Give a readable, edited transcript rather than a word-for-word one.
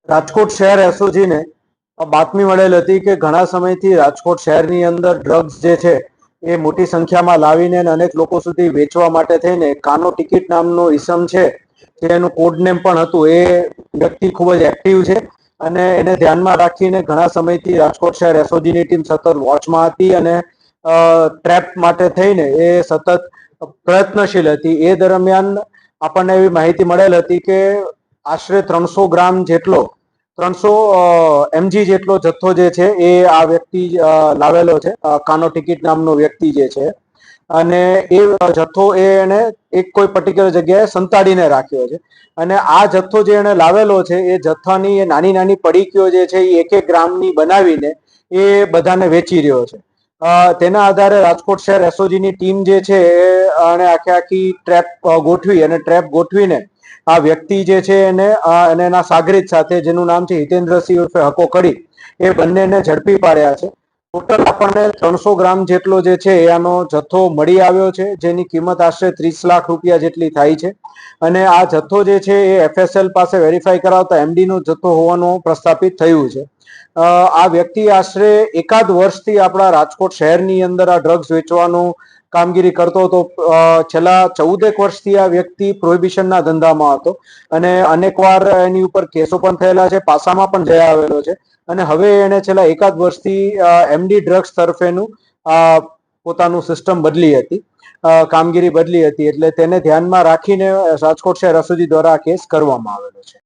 રાજકોટ શહેર એસઓજીને બાતમી મળેલ હતી કે ઘણા સમયથી રાજકોટ શહેરની અંદર ડ્રગ્સ જે છે એ મોટી સંખ્યામાં લાવીને અનેક લોકો સુધી વેચવા માટે થઈને કાનો ટિકિટ નામનો ઈસમ છે, જેનું કોડ નેમ પણ હતું. એ વ્યક્તિ ખૂબ જ એક્ટિવ છે અને એને ધ્યાનમાં રાખીને ઘણા સમયથી રાજકોટ શહેર એસઓજીની ટીમ સતત વોચમાં હતી અને ટ્રેપ માટે થઈને એ સતત પ્રયત્નશીલ હતી. એ દરમિયાન આપણને એવી માહિતી મળેલ હતી કે આશરે 300 ગ્રામ જેટલો 300 mg જેટલો જથ્થો જે છે એ આ વ્યક્તિ લાવેલો છે, કાનો ટિકિટ નામનો વ્યક્તિ જે છે. અને એ જથ્થો એને એક કોઈ પર્ટિક્યુલર જગ્યાએ સંતાડીને રાખ્યો છે અને આ જથ્થો જે એને લાવેલો છે એ જથ્થાની એ નાની નાની પડીકીઓ જે છે એ 1-1 ગ્રામની બનાવીને એ બધાને વેચી રહ્યો છે. તેના આધારે રાજકોટ શહેર એસઓજીની ટીમ જે છે એને આખી ટ્રેપ ગોઠવી અને ટ્રેપ ગોઠવીને આ વ્યક્તિ જે છે એને અને એના સાગરીત સાથે, જેનું નામ છે હિતેન્દ્રસિંહ ઉર્ફે હકો કડી, એ બંનેને ઝડપી પાડ્યા છે. ટોટલ આપણને 300 ગ્રામ જેટલો જે છે એનો જથ્થો મળી આવ્યો છે, જેની કિંમત આશરે 30 લાખ રૂપિયા જેટલી થાય છે. અને આ જથ્થો જે છે એ એફએસએલ પાસે વેરીફાઈ કરાવતા એમડીનો જથ્થો હોવાનું પ્રસ્થાપિત થયું છે. આ વ્યક્તિ આશરે એકાદ વર્ષથી આપણા રાજકોટ શહેરની અંદર આ ડ્રગ્સ વેચવાનું કામગીરી કરતો હતો. છેલ્લા 14 વર્ષથી આ વ્યક્તિ પ્રોહિબિશનના ધંધામાં હતો અને અનેકવાર એની ઉપર કેસો પણ થયેલા છે, પાસામાં પણ જઈ આવેલો છે. અને હવે એને છેલ્લા એકાદ વર્ષથી એમડી ડ્રગ્સ તરફેનું પોતાનું સિસ્ટમ બદલી હતી, કામગીરી બદલી હતી. એટલે તેને ધ્યાનમાં રાખીને રાજકોટ શહેર એસઓજી દ્વારા આ કેસ કરવામાં આવેલો છે.